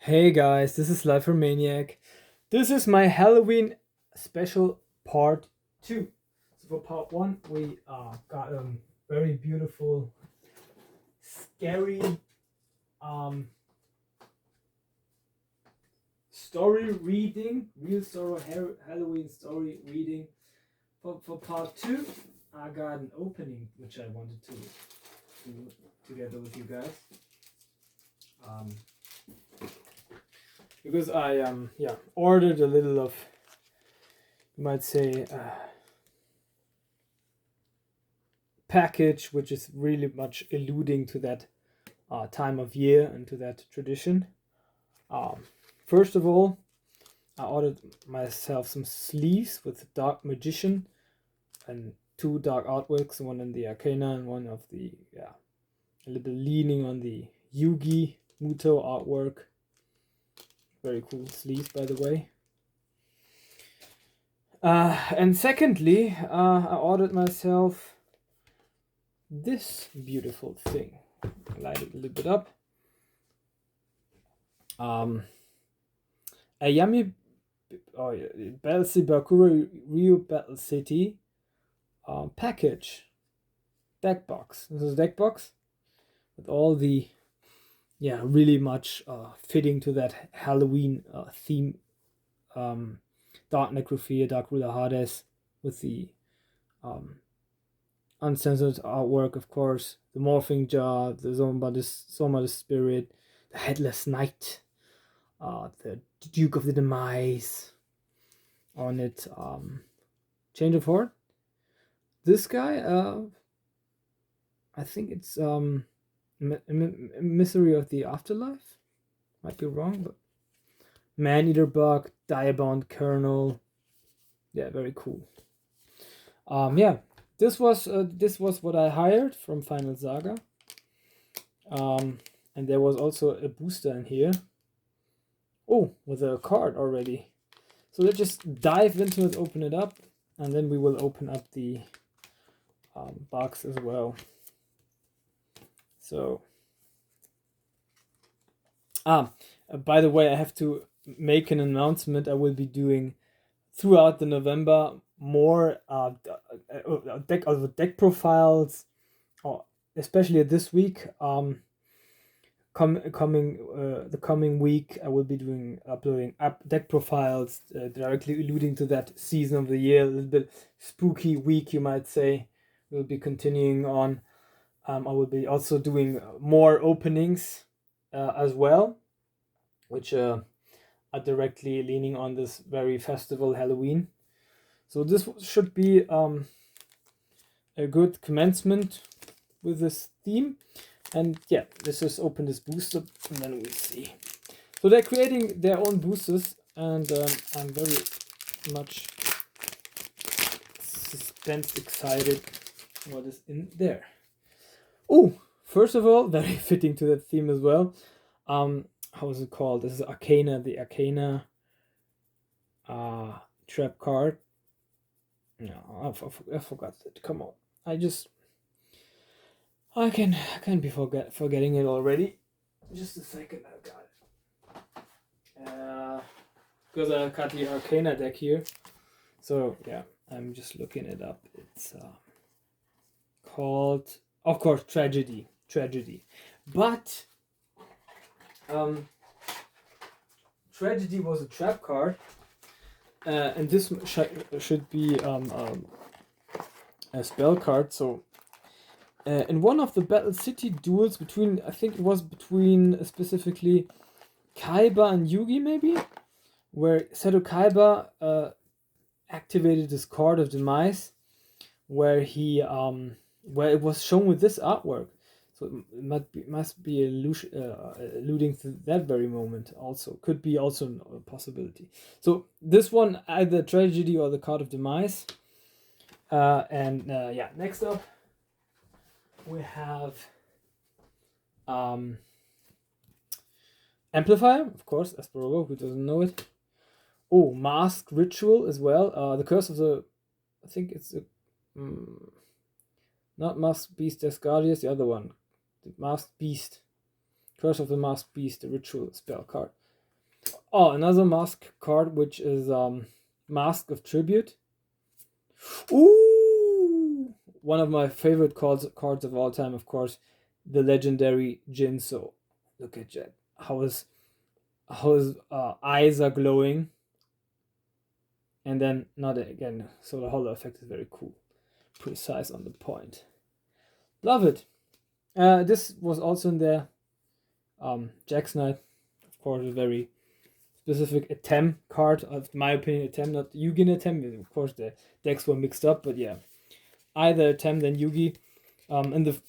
Hey guys, this is Life for Maniac. This is my Halloween special part 2. So for part 1, we got a very beautiful, scary um, story reading, real story, Halloween story reading. For part 2, I got an opening which I wanted to do together with you guys. Because I ordered a little of, you might say, package which is really much alluding to that time of year and to that tradition. Um, First of all, I ordered myself some sleeves with Dark Magician and two dark artworks, one in the Arcana and one of the a little leaning on the Yugi Muto artwork. Very cool sleeves, by the way. And secondly, I ordered myself this beautiful thing. Light it a little bit up. A yummy Battle Bakura Rio Battle City package deck box. This is a deck box with all the really much fitting to that Halloween theme. Dark Necrophilia, Dark Ruler Hades with the uncensored artwork, of course, the Morphing Jar, the Soma the Spirit, the Headless Knight, the Duke of the Demise on it, Change of Heart. This guy, I think it's Misery of the Afterlife. Might be wrong, but Man-Eater Bug, Diabound Colonel. Yeah, very cool. This was what I hired from Final Saga. And there was also a booster in here. Oh, with a card already. So let's just dive into it, open it up, and then we will open up the box as well. So, by the way, I have to make an announcement. I will be doing throughout the November more deck profiles, especially this week. The coming week, I will be uploading deck profiles directly alluding to that season of the year. A little bit spooky week, you might say. We'll be continuing on. I will be also doing more openings as well, which are directly leaning on this very festival Halloween. So this should be a good commencement with this theme. And yeah, let's just open this booster and then we'll see. So they're creating their own boosters, and I'm very much excited what is in there. Oh, first of all, very fitting to that theme as well. How is it called? This is Arcana, the Arcana trap card. No, I forgot it. Come on. I can't be forgetting it already. Just a second, I got it. Because I got the Arcana deck here. So yeah, I'm just looking it up. It's called, of course, Tragedy. But Tragedy was a trap card, and this should be a spell card. So in one of the Battle City duels I think it was between specifically Kaiba and Yugi, maybe, where Seto Kaiba activated this card of Demise, where he where it was shown with this artwork. So it must be alluding to that very moment. Also, could be also a possibility. So this one, either Tragedy or the card of Demise. Next up we have Amplifier, of course, Asperogo, who doesn't know it. Oh, Mask Ritual as well. The Curse of the, I think it's not Masked Beast Asgardius, the other one. The Masked Beast. Curse of the Masked Beast, the Ritual spell card. Oh, another mask card, which is Mask of Tribute. Ooh! One of my favorite cards of all time, of course, the legendary Jinso. Look at that. How his eyes are glowing. And then, not again, so the hollow effect is very cool. Precise on the point. Love it. This was also in there. Jack's Knight, of course, a very specific Atem card, of my opinion, Atem, not Yugi and Atem. Of course, the decks were mixed up, but yeah, either Atem than Yugi.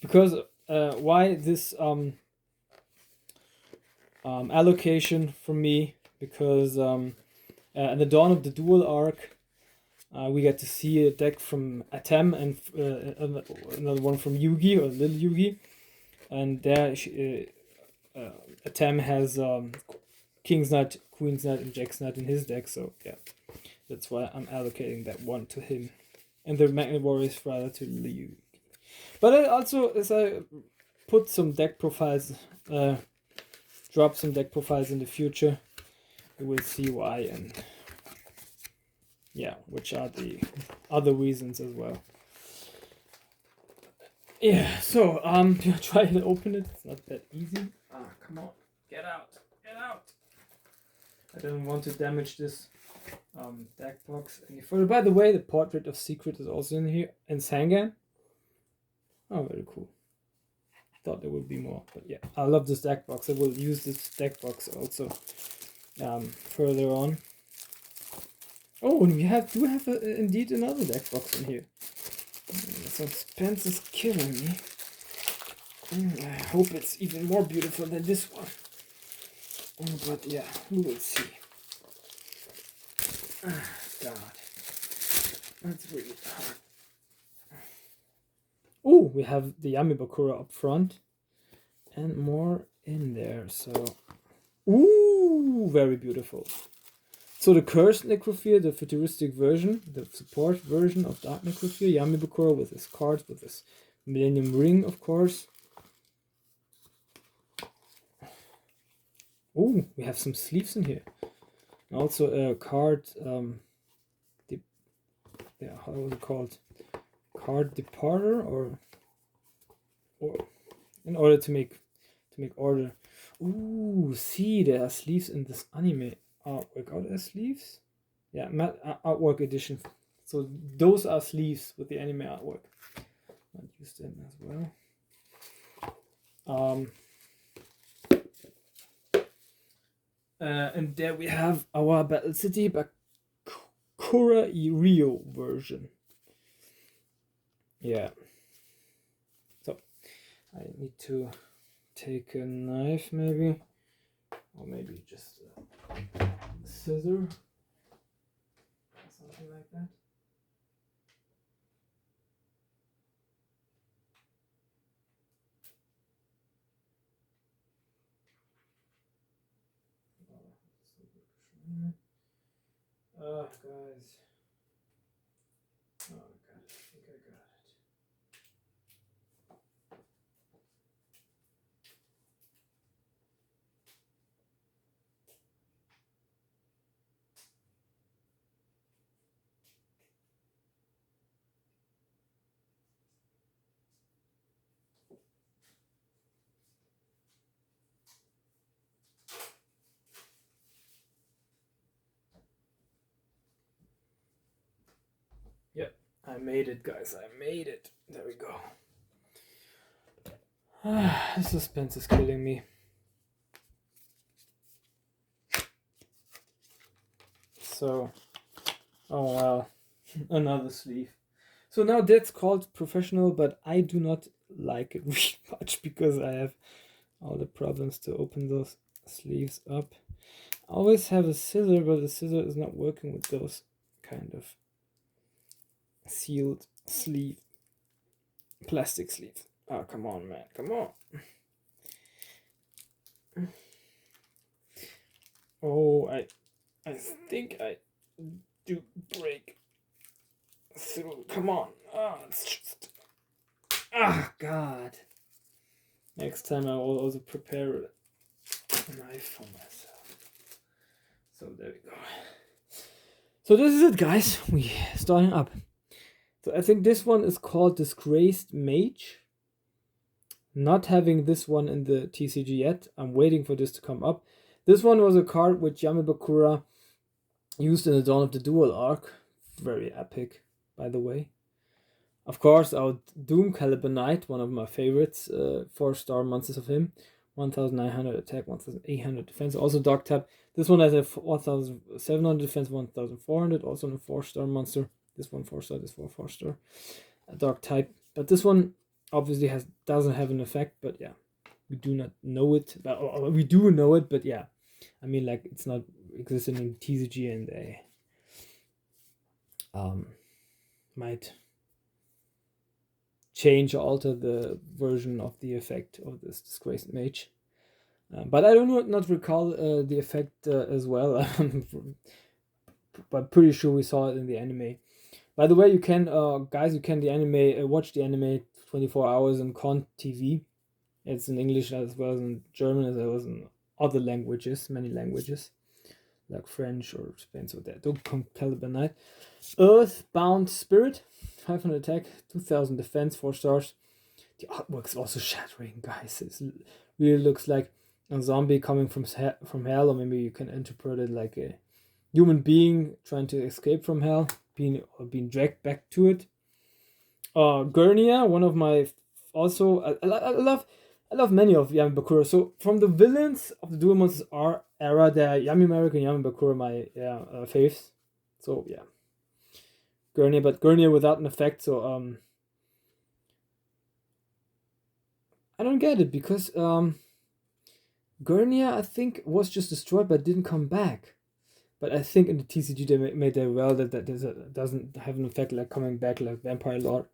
Because why this allocation for me? Because at the dawn of the dual arc, we get to see a deck from Atem and another one from Yugi or Little Yugi, and there Atem has King's Knight, Queen's Knight, and Jack's Knight in his deck, so yeah, that's why I'm allocating that one to him, and the Magnet Warriors rather to Liu. But I also, as I put some deck profiles, drop some deck profiles in the future, you will see why, and yeah, which are the other reasons as well. Yeah, so try to open it. It's not that easy. Come on, get out, get out. I don't want to damage this deck box any further. By the way, the Portrait of Secret is also in here, and Sangan. Oh, very cool. Thought there would be more, but yeah, I love this deck box. I will use this deck box also further on. Oh, and we do have indeed another deck box in here. Suspense is killing me. I hope it's even more beautiful than this one. But yeah, we will see. God. That's really hard. Oh, we have the Yamibakura up front. And more in there, so... Ooh, very beautiful. So the Cursed Necrophilia, the futuristic version, the support version of Dark Necrophilia, Yamibakura with his cards, with his Millennium Ring, of course. Oh, we have some sleeves in here. And also a card, how was it called? Card departer, or in order to make order. Ooh, see, there are sleeves in this anime artwork. Are there sleeves? Yeah, artwork edition. So those are sleeves with the anime artwork. I'll use them as well. And there we have our Battle City Bakura Rio version. Yeah. So I need to take a knife, maybe, or maybe just a scissor, something like that. Guys. Oh, I got it. I think I got it. Yep, I made it, guys. I made it. There we go. The suspense is killing me. So, oh wow, another sleeve. So now that's called professional, but I do not like it really much because I have all the problems to open those sleeves up. I always have a scissor, but the scissor is not working with those kind of sealed sleeve, plastic sleeve. Oh, come on, man, come on. Oh, I think I do break through. Come on. Oh, it's just... God. Next time I will also prepare a knife for myself. So there we go. So this is it, guys. We starting up. So I think this one is called Disgraced Mage. Not having this one in the TCG yet. I'm waiting for this to come up. This one was a card which Yamabakura used in the Dawn of the Duel arc. Very epic, by the way. Of course, our Doom Caliber Knight, one of my favorites, 4-star monsters of him. 1900 attack, 1800 defense. Also Dark Tap. This one has a 1700 defense, 1400. Also a 4-star monster. This one 4-star, this one 4-star. Dark type. But this one obviously doesn't have an effect, but yeah. We do not know it. But, we do know it, but yeah. I mean, like, it's not existing in TCG, and they might change or alter the version of the effect of this Disgraced Mage. But I do not recall the effect as well. But pretty sure we saw it in the anime. By the way, you can, guys, you can watch the anime 24 hours on Con TV. It's in English as well as in German, as well as in other languages, many languages, like French or Spanish or that. Don't come Caliber Knight. Earthbound Spirit, 500 attack, 2000 defense, 4 stars. The artwork's also shattering, guys. It really looks like a zombie coming from hell, or maybe you can interpret it like a human being trying to escape from hell, being dragged back to it. Gurnia, one of my also I love many of Yamabakura. So from the villains of the Duel Monsters era, they're Yami-Marik and Yamabakura, my faves. So yeah, Gurnia, but Gurnia without an effect. So I don't get it, because Gurnia, I think, was just destroyed but didn't come back. But I think in the TCG they made that well, that doesn't have an effect like coming back like Vampire Lord.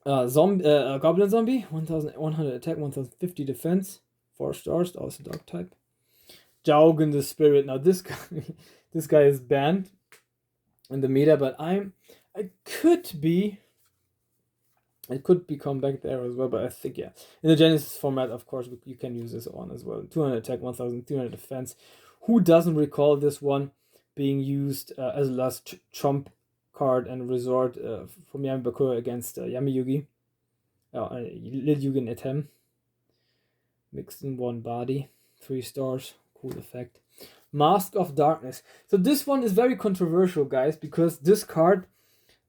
Goblin Zombie, 1100 attack, 1050 defense, 4 stars, also Dark type. Jaugen the Spirit. Now this guy is banned in the meta, but it could become back there as well, but I think, yeah. In the Genesis format, of course, you can use this one as well. 200 attack, 1300 defense. Who doesn't recall this one being used as a last trump card and resort from Yamabakura against Yami Yugi? Lil Yugi and Etem. Mixed in one body. 3 stars. Cool effect. Mask of Darkness. So this one is very controversial, guys, because this card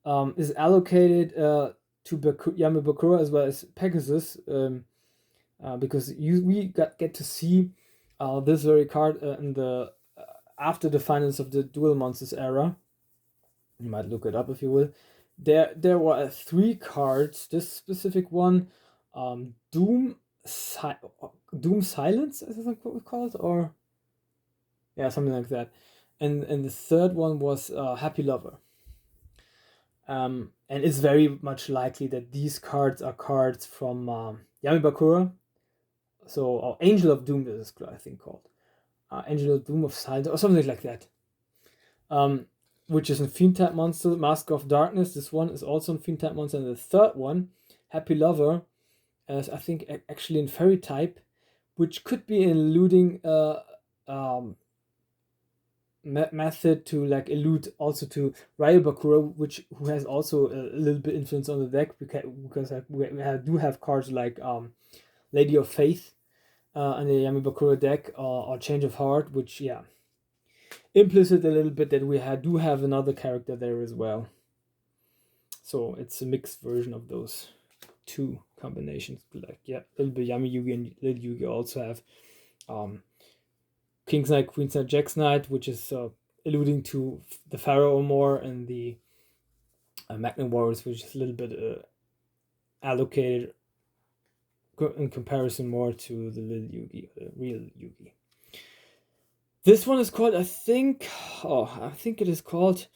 is allocated to Yamabakura as well as Pegasus, because we get to see this very card in the after the finals of the Duel Monsters era. You might look it up if you will. There were 3 cards. This specific one, Doom Silence, is that what we call it, or yeah, something like that. And the third one was Happy Lover. And it's very much likely that these cards are cards from Yamabakura. So Angel of Doom, this is I think called Angel of Doom of Silence or something like that. Which is a Fiend type monster. Mask of Darkness. This one is also a Fiend type monster. And the third one, Happy Lover, is I think actually in Fairy type, which could be an eluding method to like elude also to Ryobakura, who has also a little bit influence on the deck, because we do have cards like Lady of Faith and the Yamabakura deck, or Change of Heart, which, yeah, implicit a little bit that we do have another character there as well. So it's a mixed version of those 2 combinations. Like, yeah, a little bit Yami Yugi and Lil Yugi also have King's Knight, Queen's Knight, Jack's Knight, which is alluding to the Pharaoh more, and the Magnum Warriors, which is a little bit allocated in comparison more to the Lil Yugi, the real Yugi. This one is called, I think it is called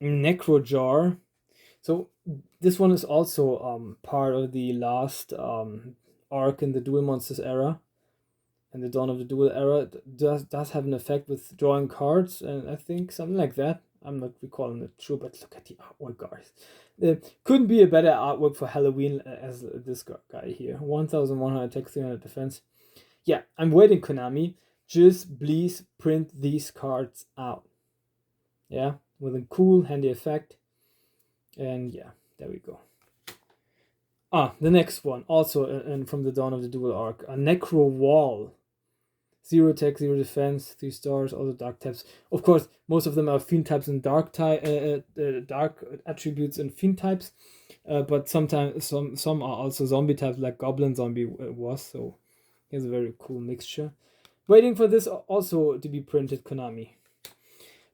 Necrojar. So this one is also part of the last arc in the Duel Monsters era, and the Dawn of the Duel era. It does have an effect with drawing cards, and I think something like that. I'm not recalling it true, but look at the artwork, guys. Couldn't be a better artwork for Halloween as this guy here. 1100 attack, 300 defense. yeah, I'm waiting, Konami. Just please print these cards out. Yeah, with a cool, handy effect. And yeah, there we go. The next one, also and from the Dawn of the Duel arc, a Necro Wall. 0 attack, 0 defense, 3 stars, all the dark types. Of course, most of them are fiend types and dark dark attributes and fiend types. But sometimes some are also zombie types, like Goblin Zombie was. So here's a very cool mixture. Waiting for this also to be printed, Konami.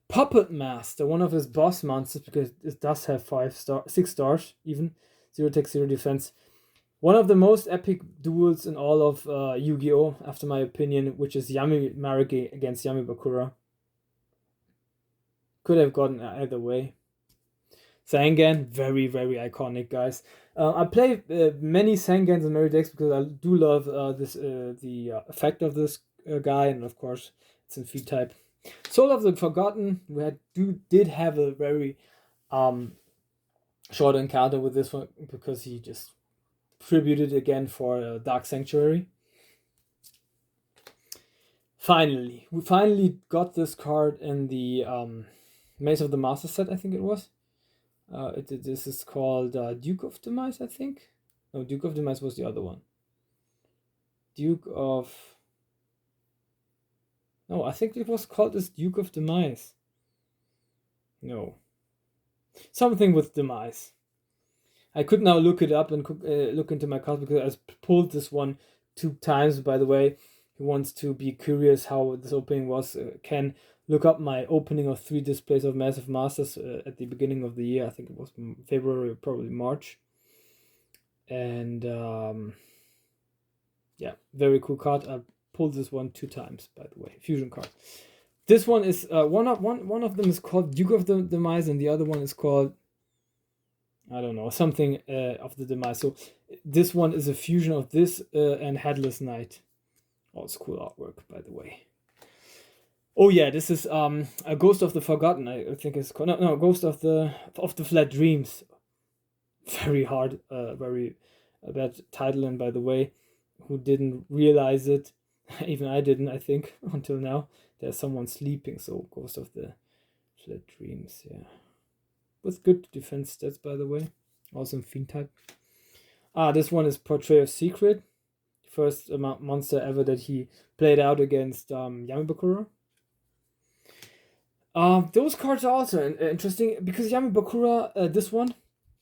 Puppet Master, one of his boss monsters, because it does have 6 stars even. 0 attack, 0 defense. One of the most epic duels in all of Yu-Gi-Oh! After my opinion, which is Yami Mariki against Yami Bakura. Could have gotten either way. Sangan, very, very iconic, guys. I play many Sangans in many decks because I do love the effect of this guy, and of course, it's in feed type. Soul of the Forgotten, did have a very short encounter with this one because he just tributed again for Dark Sanctuary. We finally got this card in the Maze of the Master set, I think it was. This is called Duke of Demise, I think. No, Duke of Demise was the other one. No, I think it was called as Duke of Demise. No. Something with Demise. I could now look it up and look into my cards because I pulled this one 2 times, by the way. Who wants to be curious how this opening was can look up my opening of 3 displays of Massive Masters at the beginning of the year. I think it was February or probably March. And yeah, very cool card. I pulled this one 2 times, by the way. Fusion card. This one is one of them is called Duke of the Demise, and the other one is called, I don't know, something of the Demise. So this one is a fusion of this and Headless Knight. Also cool artwork, by the way. Oh yeah, this is a Ghost of the Forgotten. I think it's called no Ghost of the Fled Dreams. Very hard, very bad title. And by the way, who didn't realize it? Even I didn't. I think until now. There's someone sleeping. So Ghost of the Fled Dreams. Yeah, with good defense stats, by the way. Also in fiend type. This one is Portrait of Secret. First monster ever that he played out against Yami Bakura. Those cards are also interesting because Yami Bakura, this one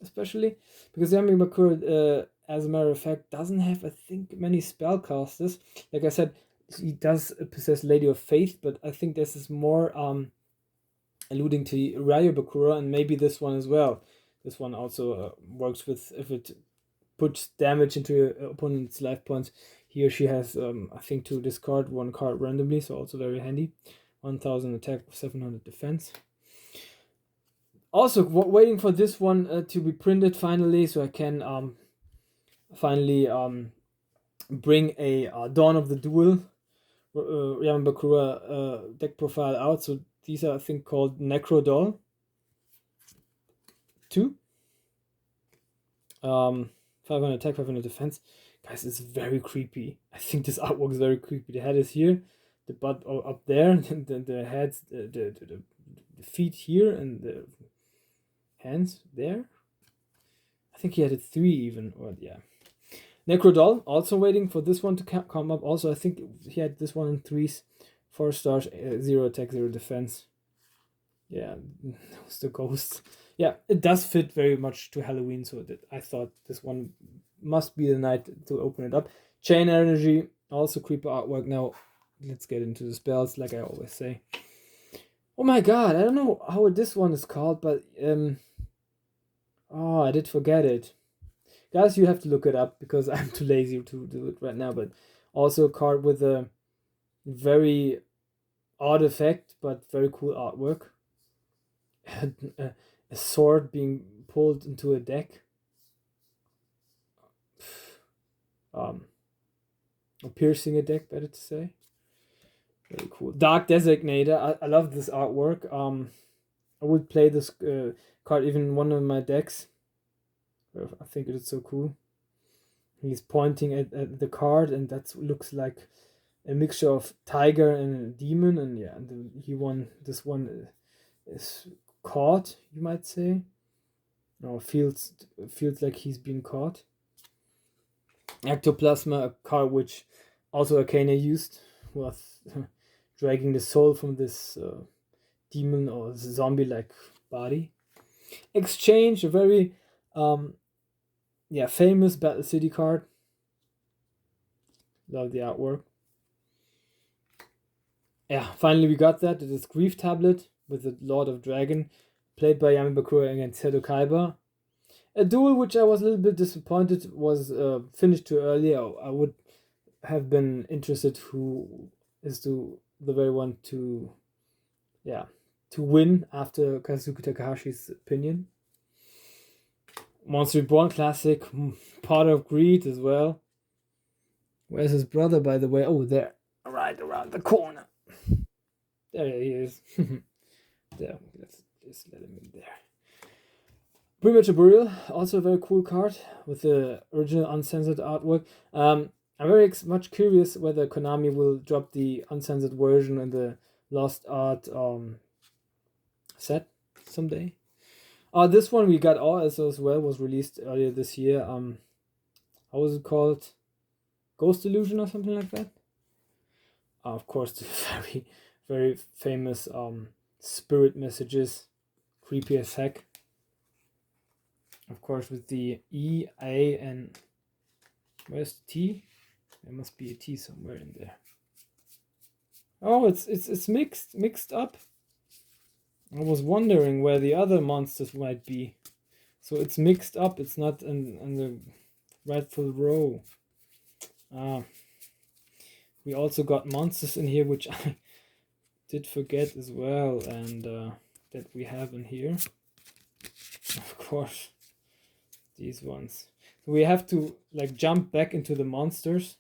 especially, because Yami Bakura, as a matter of fact, doesn't have, I think, many spellcasters. Like I said, he does possess Lady of Faith, but I think this is more alluding to Ryo Bakura and maybe this one as well. This one also works with, if it puts damage into your opponent's life points, he or she has, I think, to discard 1 card randomly, so also very handy. 1000 attack, 700 defense. Also, waiting for this one to be printed finally, so I can finally bring a Dawn of the Duel Yami Bakura deck profile out. So these are, I think, called Necro Doll 2. 500 attack, 500 defense. Guys, it's very creepy. I think this artwork is very creepy. The head is here, the butt up there, and the heads, the feet here, and the hands there. I think he had 3 even, or yeah. Necrodoll, also waiting for this one to come up. Also, I think he had this one in 3s, 4 stars, 0 attack, 0 defense. Yeah, it's the ghost. Yeah, it does fit very much to Halloween, so that I thought this one must be the night to open it up. Chain Energy, also creeper artwork. Now, let's get into the spells, like I always say. Oh my god, I don't know how this one is called, but oh, I did forget it. Guys, you have to look it up because I'm too lazy to do it right now. But also a card with a very odd effect, but very cool artwork. A sword being pulled into a deck. Or piercing a deck, better to say. Very cool. Dark Designator. I love this artwork. I would play this card even in one of my decks. I think it is so cool. He's pointing at the card, and that looks like a mixture of tiger and a demon, and yeah, he won. This one is caught, you might say. No, feels like he's been caught. Ectoplasma, a card which also Arcana used, was dragging the soul from this demon or zombie-like body. Exchange, a very famous Battle City card. Love the artwork. Yeah, finally we got that. It is Grief Tablet with the Lord of Dragon, played by Yami Bakura against Seto Kaiba. A duel which I was a little bit disappointed was finished too early. I would have been interested who is the very one to win after Kazuki Takahashi's opinion. Monster Reborn Classic, Pot of Greed as well. Where's his brother, by the way? Oh, there, right around the corner. There he is. There, let's just let him in there. Premature Burial, also a very cool card with the original uncensored artwork. I'm very much curious whether Konami will drop the uncensored version in the Lost Art set someday. This one we got also as well, was released earlier this year. How was it called? Ghost Illusion or something like that? Of course, the very, very famous spirit messages. Creepy as heck. Of course, with the E, A, and where's the T? There must be a T somewhere in there. Oh, it's mixed up. I was wondering where the other monsters might be. So it's mixed up. It's not in the rightful row. We also got monsters in here, which I did forget as well, and that we have in here. Of course, these ones. So we have to like jump back into the monsters,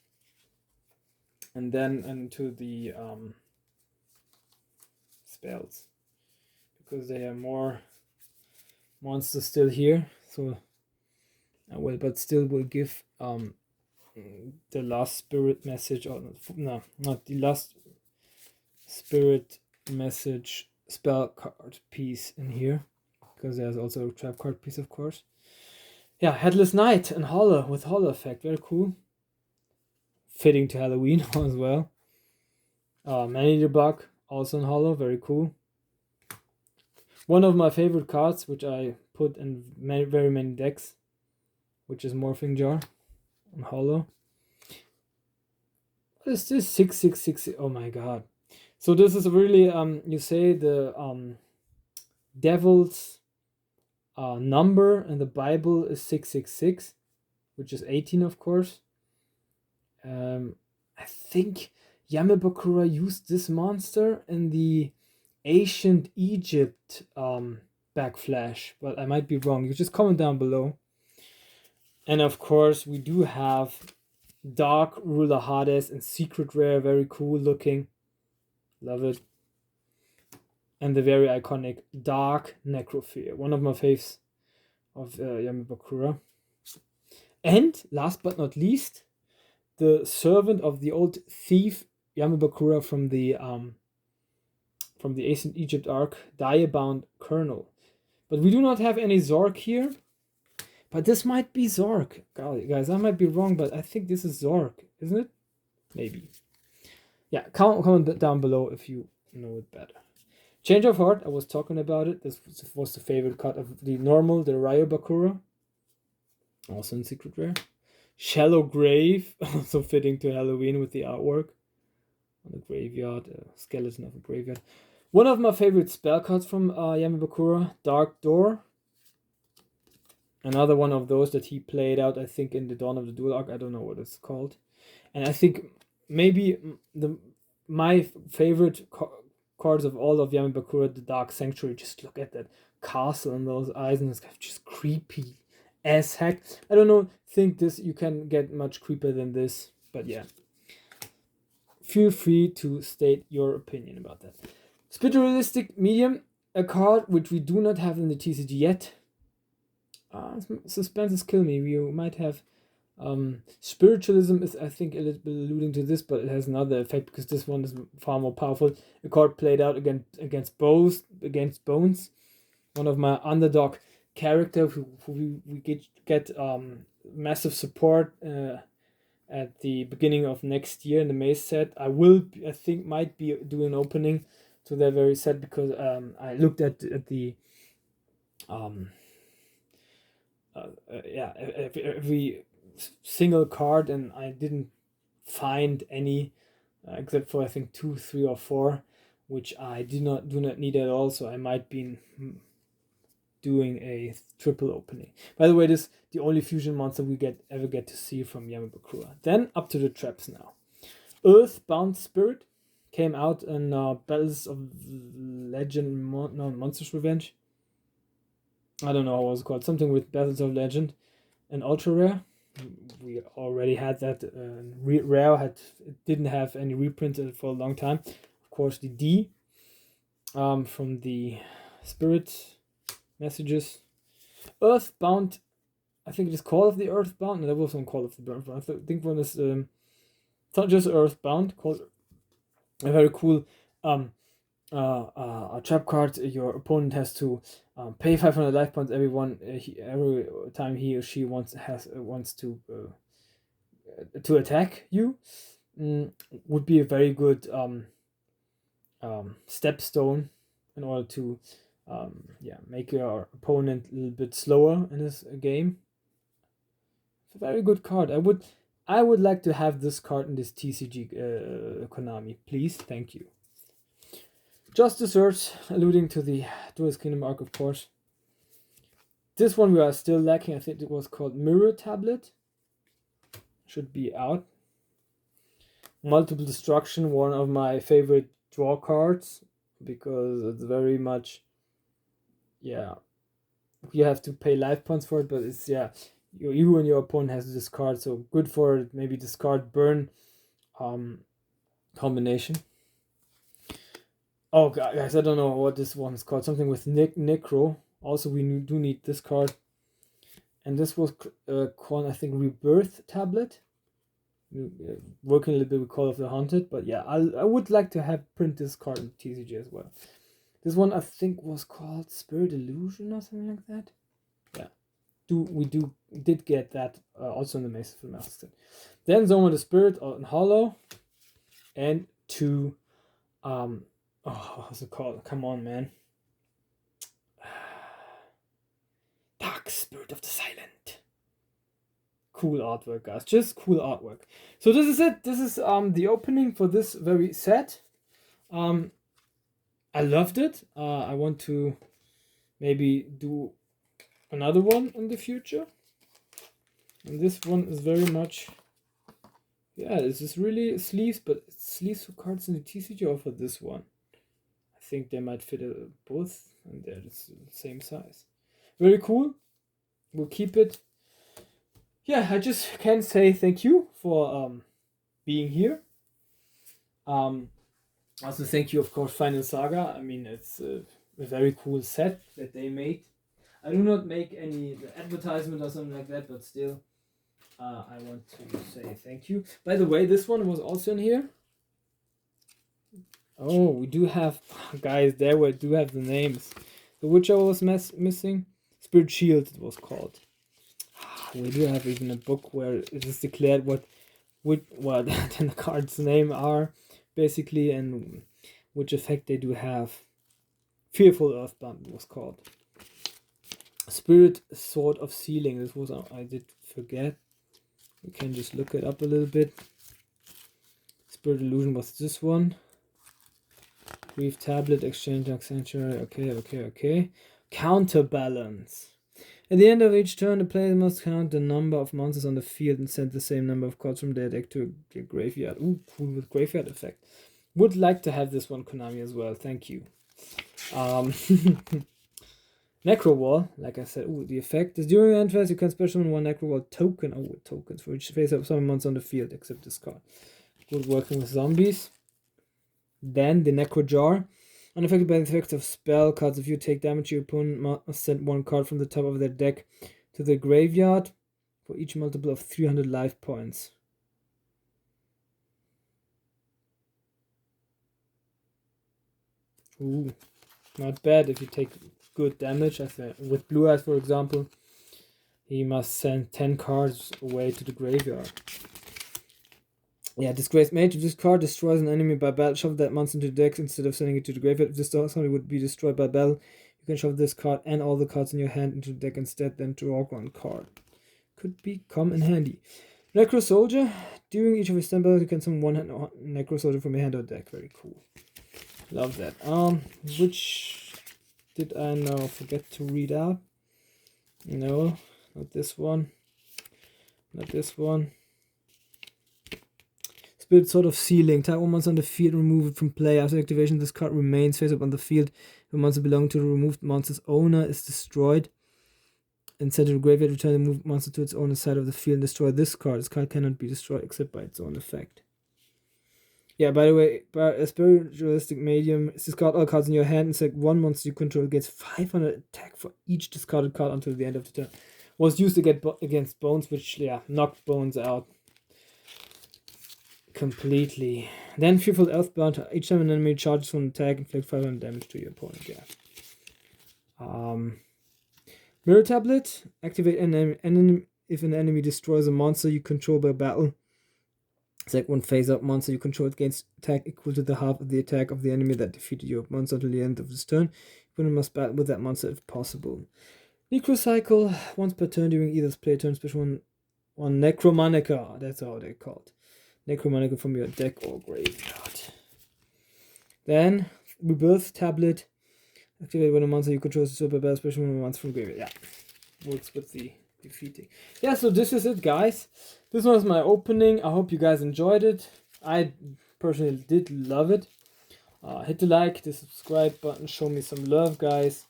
and then into the spells, because there are more monsters still here. So but still will give the last spirit message, or no, not the last spirit message spell card piece in here, because there's also a trap card piece, of course. Yeah, Headless Knight and Hollow with Hollow effect, very cool. Fitting to Halloween as well. Man-Eater Bug, also in Hollow, very cool. One of my favorite cards, which I put in very many decks, which is Morphing Jar on Hollow. What is this? 666. Oh my god. So this is really you say the devil's number in the Bible is 666, which is 18, of course. I think Yame Bakura used this monster in the Ancient Egypt backflash, but I might be wrong. You just comment down below. And of course, we do have Dark Ruler Hades and Secret Rare, very cool looking. Love it. And the very iconic Dark Necrophere, one of my faves of Yame Bakura. And last but not least, the servant of the old thief Yame Bakura from the Ancient Egypt arc, Diebound Colonel. But we do not have any Zork here. But this might be Zork. Guys, I might be wrong, but I think this is Zork, isn't it? Maybe. Yeah, comment down below if you know it better. Change of Heart, I was talking about it. This was the favorite card of the normal, the Ryo Bakura. Also in Secret Rare. Shallow Grave, also fitting to Halloween with the artwork. On the graveyard, a skeleton of a graveyard. One of my favorite spell cards from Yame Bakura, Dark Door. Another one of those that he played out, I think, in the Dawn of the Duel arc. I don't know what it's called. And I think maybe my favorite cards of all of Yame Bakura, the Dark Sanctuary. Just look at that castle and those eyes, and it's just creepy as heck. I don't think you can get much creepier than this, but yeah. Feel free to state your opinion about that. Spiritualistic Medium, a card which we do not have in the TCG yet. Suspense is killing me. We might have Spiritualism is, I think, a little bit alluding to this, but it has another effect because this one is far more powerful. A card played out against Bones, one of my underdog character who we get massive support at the beginning of next year in the Maze set. I think might be doing an opening to that very set because I looked at the every single card and I didn't find any except for I think 2, 3, or 4, which I do not need at all. So I might be doing a triple opening. By the way, this is the only fusion monster we ever get to see from Yamabakura. Then up to the traps now. Earthbound Spirit came out in Battles of Legend, Monsters Revenge. I don't know what it was called. Something with Battles of Legend and Ultra Rare. We already had that. Rare didn't have any reprint for a long time. Of course, the D from the Spirit messages. Earthbound, I think it is Call of the Earthbound. No, there was one Call of the Earthbound. I think one is it's not just Earthbound. Called a very cool a trap card. Your opponent has to pay 500 life points every time he or she wants to attack you. Would be a very good stepstone in order to make your opponent a little bit slower in this game. It's a very good card. I would like to have this card in this TCG Konami, please. Thank you. Just Desserts, alluding to the Duelist Kingdom arc, of course. This one we are still lacking. I think it was called Mirror Tablet. Should be out. Multiple Destruction, one of my favorite draw cards, because it's very much, you have to pay life points for it, but it's, you and your opponent has to discard, so good for maybe discard burn combination. Oh guys, I don't know what this one is called. Something with Necro. Also, we do need this card. And this was called, I think, Rebirth Tablet. Working a little bit with Call of the Haunted, but yeah, I would like to print this card in TCG as well. This one I think was called Spirit Illusion or something like that. Yeah, we did get that also in the Maze of Master. Then Zone of the Spirit on Hollow, and two what's it called? Come on, man. Dark Spirit of the Silent. Cool artwork, guys. Just cool artwork. So this is it. This is the opening for this very set. I loved it. I want to maybe do another one in the future. And this one is very much, this is really sleeves, but sleeves for cards in the TCG or for this one. I think they might fit both, and they're the same size. Very cool. We'll keep it. Yeah, I just can say thank you for being here. Also thank you, of course, Final Saga. I mean, it's a very cool set that they made. I do not make any advertisement or something like that, but still, I want to say thank you. By the way, this one was also in here. Oh, we do have, guys, there we do have the names. The Witcher was missing. Spirit Shield, it was called. We do have even a book where it is declared what the cards' name are, basically, and which effect they do have. Fearful Earthbound was called. Spirit Sword of Sealing. This was, I did forget. We can just look it up a little bit. Spirit Illusion was this one. Grief Tablet, Exchange Dark Sanctuary. Okay. Counterbalance. At the end of each turn, the player must count the number of monsters on the field and send the same number of cards from their deck to a graveyard. Ooh, cool, with graveyard effect. Would like to have this one, Konami, as well. Thank you. Necro Wall, like I said. Ooh, the effect is during end phase, you can special summon one Necro Wall token. Oh, tokens for each face of summon monsters on the field, except this card. Good working with zombies. Then the Necro Jar. Unaffected by the effects of spell cards, if you take damage, your opponent must send one card from the top of their deck to the graveyard. for each multiple of 300 life points. Ooh, not bad if you take good damage. I think with Blue Eyes, for example, he must send 10 cards away to the graveyard. Yeah, Disgraced Mage. If this card destroys an enemy by battle, shuffle that monster into the deck instead of sending it to the graveyard. If this somebody would be destroyed by battle, you can shuffle this card and all the cards in your hand into the deck instead, then draw one card. Could become in handy. Necro Soldier. During each of your standby, you can summon one Necro Soldier from your hand or deck. Very cool. Love that. Which did I now forget to read out? No, not this one. Not this one. Spirit Sword of Sealing. Type one monster on the field, remove it from play. After activation, this card remains face up on the field. If a monster belonging to the removed monster's owner is destroyed, and sent to the graveyard, return the moved monster to its owner's side of the field and destroy this card. This card cannot be destroyed except by its own effect. Yeah, by the way, a spiritualistic medium, discard all cards in your hand and select one monster you control gets 500 attack for each discarded card until the end of the turn. Was used against Bones, which, yeah, knocked Bones out completely. Then Fearful Earthbound. Each time an enemy charges from an attack, inflict 500 damage to your opponent. Yeah. Mirror Tablet. Activate if an enemy destroys a monster you control by battle. Select one face-up monster you control gains attack equal to the half of the attack of the enemy that defeated your monster until the end of this turn. Your opponent must battle with that monster if possible. Necrocycle. Once per turn during either's play turn, special one Necromanica. That's how they're called. Necromanica from your deck or graveyard. Then Rebirth Tablet. Activate when a monster you control is a super bad special when a monster from graveyard. Yeah. Works with the defeating. Yeah, so this is it, guys. This was my opening. I hope you guys enjoyed it. I personally did love it. Hit the like, the subscribe button, show me some love, guys.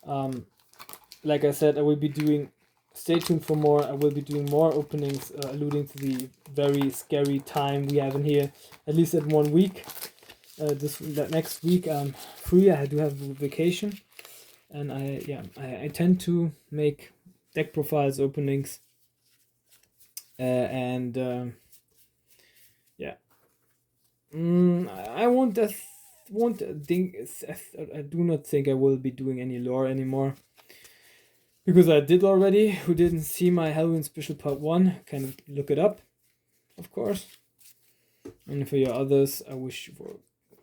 Like I said, I will be doing, stay tuned for more. I will be doing more openings alluding to the very scary time we have in here, at least at 1 week. That next week I'm free. I do have vacation, and I tend to make deck profiles openings, I do not think I will be doing any lore anymore, because I did already. Who didn't see my Halloween special part 1 kind of look it up, of course. And for your others, I wish you for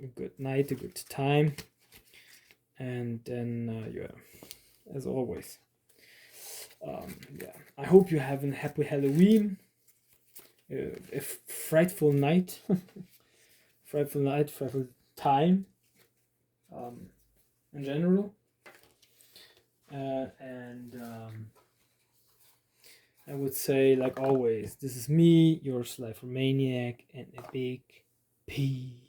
a good night, a good time, and then as always, I hope you have a happy Halloween, a frightful night, frightful time, in general, I would say, like always, this is me, your Slifer Maniac, and a big peace.